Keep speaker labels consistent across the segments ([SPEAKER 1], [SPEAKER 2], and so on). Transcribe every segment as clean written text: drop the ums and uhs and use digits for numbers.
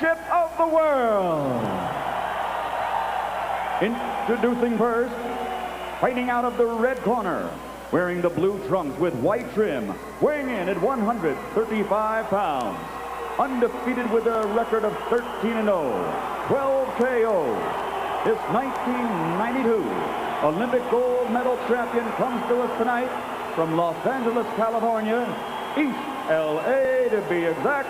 [SPEAKER 1] Championship of the World. Introducing first, fighting out of the red corner, wearing the blue trunks with white trim, weighing in at 135 pounds. Undefeated with a record of 13-0, 12 KOs. This 1992 Olympic gold medal champion comes to us tonight from Los Angeles, California, East LA to be exact.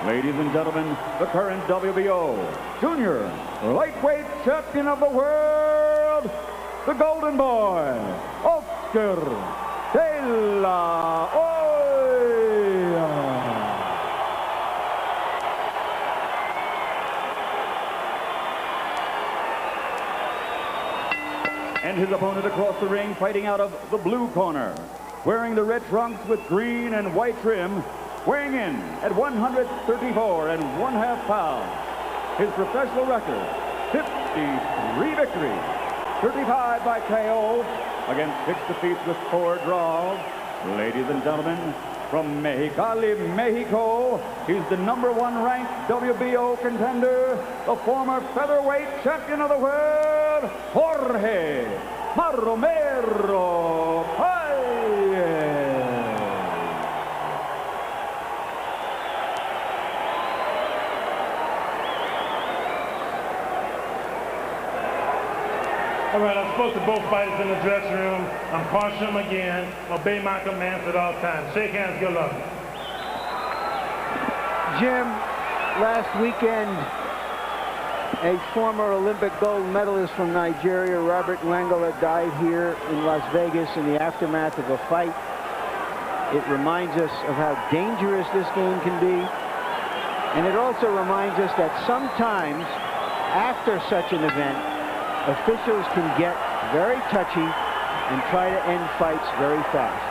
[SPEAKER 1] Ladies and gentlemen, the current WBO junior lightweight champion of the world, the Golden Boy, Oscar de la Hoya. And his opponent across the ring, fighting out of the blue corner, wearing the red trunks with green and white trim, weighing in at 134½ pounds. His professional record, 53 victories, 35 by KO, against 6 defeats with 4 draws. Ladies and gentlemen, from Mexicali, Mexico, he's the #1 ranked WBO contender, the former featherweight champion of the world, Jorge meromero Paez.
[SPEAKER 2] All right, I spoke to both fighters in the dressing room. I'm cautioning them again. Obey my commands at all times. Shake hands, good luck.
[SPEAKER 3] Jim, last weekend, a former Olympic gold medalist from Nigeria, Robert Wangala, died here in Las Vegas in the aftermath of a fight. It reminds us of how dangerous this game can be. And it also reminds us that sometimes, after such an event, officials can get very touchy and try to end fights very fast.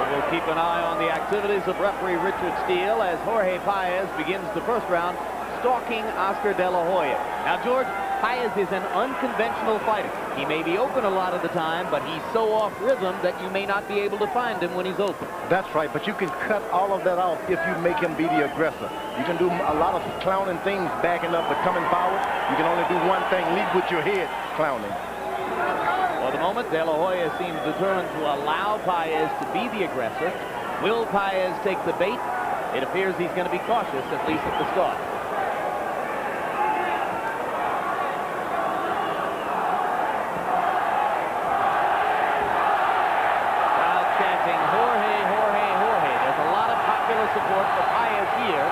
[SPEAKER 4] We'll keep an eye on the activities of referee Richard Steele as Jorge Paez begins the first round, stalking Oscar de la Hoya. Now, George, Paez is an unconventional fighter. He may be open a lot of the time, but he's so off rhythm that you may not be able to find him when he's open.
[SPEAKER 5] That's right, but you can cut all of that off if you make him be the aggressor. You can do a lot of clowning things, backing up, but coming forward, you can only do one thing, lead with your head clowning.
[SPEAKER 4] For the moment, De La Hoya seems determined to allow Paez to be the aggressor. Will Paez take the bait? It appears he's going to be cautious, at least at the start. Support for Paez here.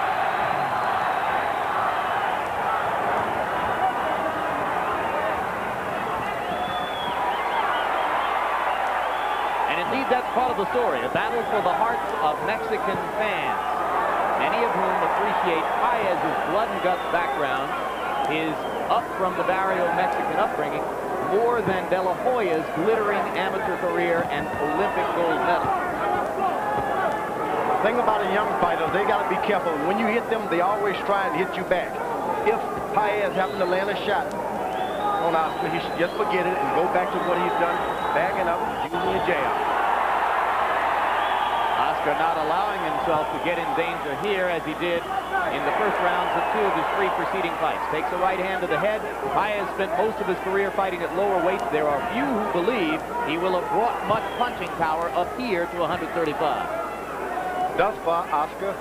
[SPEAKER 4] And indeed, that's part of the story, a battle for the hearts of Mexican fans, many of whom appreciate Paez's blood and guts background, his up from the barrio Mexican upbringing, more than De La Hoya's glittering amateur career and Olympic gold medal.
[SPEAKER 5] The thing about a young fighter, they got to be careful. When you hit them, they always try and hit you back. If Paez happened to land a shot on Oscar, he should just forget it and go back to what he's done, bagging up, using a jab.
[SPEAKER 4] Oscar not allowing himself to get in danger here as he did in the first rounds of 2 of his 3 preceding fights. Takes a right hand to the head. Paez spent most of his career fighting at lower weights. There are few who believe he will have brought much punching power up here to 135.
[SPEAKER 5] Thus far, Oscar,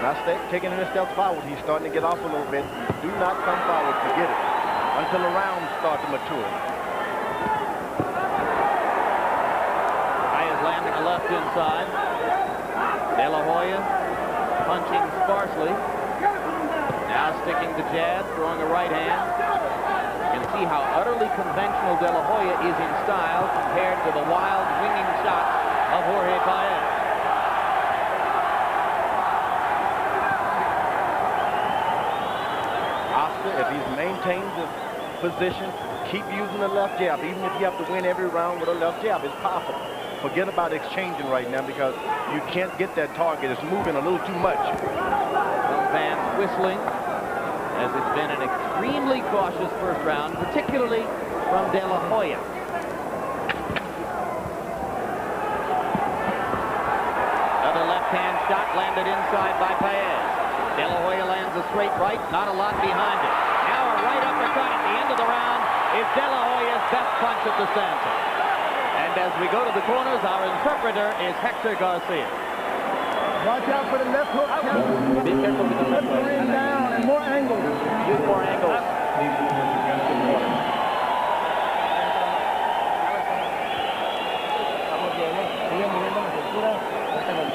[SPEAKER 5] not taking any steps forward. He's starting to get off a little bit. Do not come forward, forget it, until the rounds start to mature.
[SPEAKER 4] Paez landing a left inside. De La Hoya punching sparsely. Now sticking the jab, throwing a right hand. You can see how utterly conventional De La Hoya is in style compared to the wild, winging shots of Jorge Paez.
[SPEAKER 5] If he's maintained the position, keep using the left jab. Even if you have to win every round with a left jab, it's possible. Forget about exchanging right now because you can't get that target. It's moving a little too much.
[SPEAKER 4] Some fans whistling as it's been an extremely cautious first round, particularly from De La Hoya. Another left-hand shot landed inside by Paez. De La straight right, not a lot behind it. Now a right uppercut at the end of the round is De La Hoya's best punch at the stanza. And as we go to the corners, our interpreter is Hector Garcia.
[SPEAKER 6] Watch out for the left hook.
[SPEAKER 4] Be careful with the left hook.
[SPEAKER 6] Down and more angles.
[SPEAKER 4] Use more angles.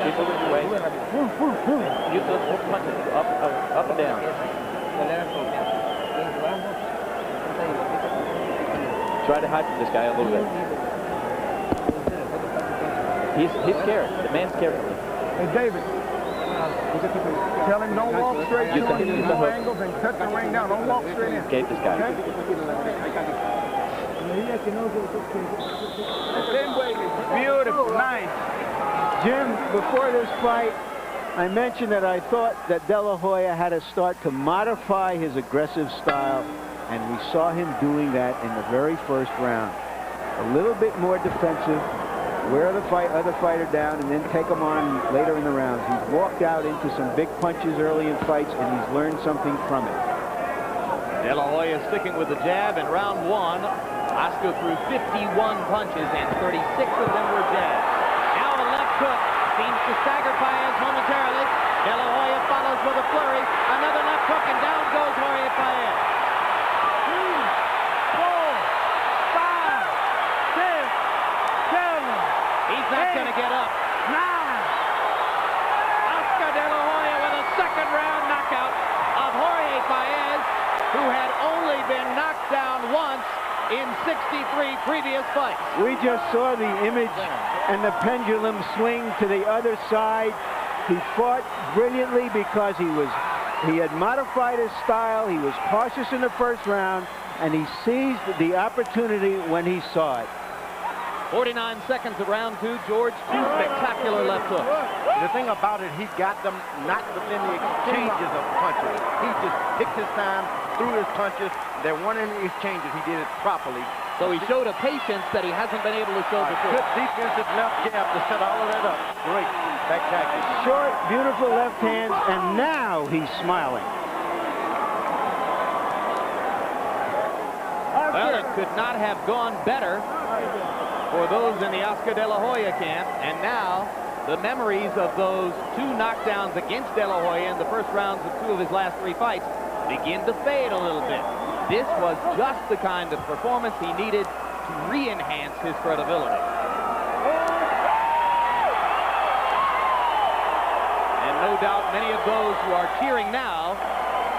[SPEAKER 4] Keep moving your way. Use those punches up and down. Try to hide from this guy a little bit. He's scared. The man's scared.
[SPEAKER 6] Hey, David. Tell him don't walk straight in. Use the angles and cut the ring down. Don't walk straight in.
[SPEAKER 4] Escape this guy.
[SPEAKER 6] Beautiful. Nice.
[SPEAKER 3] Jim, before this fight, I mentioned that I thought that De La Hoya had to start to modify his aggressive style, and we saw him doing that in the very first round. A little bit more defensive, wear the other fighter down, and then take him on later in the rounds. He's walked out into some big punches early in fights, and he's learned something from it.
[SPEAKER 4] De La Hoya sticking with the jab in round one. Oscar threw 51 punches, and 36 of them were jabs. Now a left hook seems to stagger Paez momentarily. De La Hoya follows with a flurry. Another left hook, and down goes Jorge Paez.
[SPEAKER 6] 2, 4, 5, 6, 7.
[SPEAKER 4] He's not going to get up.
[SPEAKER 6] 9.
[SPEAKER 4] Oscar De La Hoya with a second round knockout of Jorge Paez, who had only been knocked down once in 63 previous fights.
[SPEAKER 3] We just saw the image and the pendulum swing to the other side. He fought brilliantly because he had modified his style. He was cautious in the first round, and he seized the opportunity when he saw it.
[SPEAKER 4] 49 seconds of round two. George, two spectacular left hooks.
[SPEAKER 5] The thing about it, he got them not within the exchanges of punches. He just picked his time, threw his punches. There weren't any exchanges. He did it properly.
[SPEAKER 4] So he showed a patience that he hasn't been able to show before.
[SPEAKER 5] Good defensive left jab to set all of that up. Great. Spectacular.
[SPEAKER 3] Short, beautiful left hands, and now he's smiling.
[SPEAKER 4] Well, it could not have gone better for those in the Oscar De La Hoya camp. And now the memories of those two knockdowns against De La Hoya in the first rounds of two of his last three fights begin to fade a little bit. This was just the kind of performance he needed to re-enhance his credibility. And no doubt many of those who are cheering now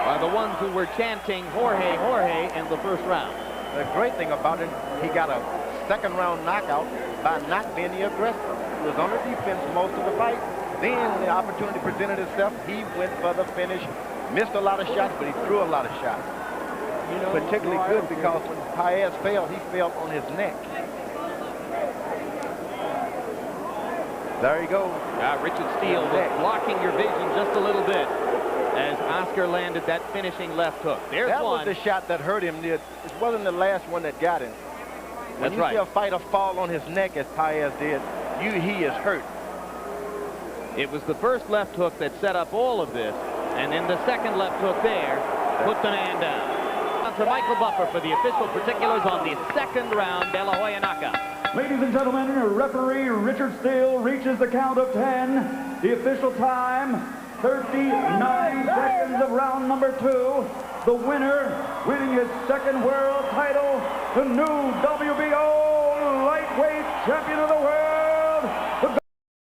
[SPEAKER 4] are the ones who were chanting Jorge, Jorge in the first round.
[SPEAKER 5] The great thing about it, he got a second round knockout by not being the aggressor. He was on the defense most of the fight. Then when the opportunity presented itself, he went for the finish. Missed a lot of shots, but he threw a lot of shots. Particularly good because when Paez fell, he fell on his neck. There you go.
[SPEAKER 4] Richard Steele was blocking your vision just a little bit as Oscar landed that finishing left hook. There's
[SPEAKER 5] that
[SPEAKER 4] one.
[SPEAKER 5] Was the shot that hurt him. It wasn't the last one that got him. When you see a fighter fall on his neck as Paez did, he is hurt.
[SPEAKER 4] It was the first left hook that set up all of this, and then the second left hook there put the man down. On to Michael Buffer for the official particulars on the second round De La Hoya knockout.
[SPEAKER 1] Ladies and gentlemen, referee Richard Steele reaches the count of 10. The official time, 39 seconds of round number 2. The winner, winning his second world title, the new WBO lightweight champion.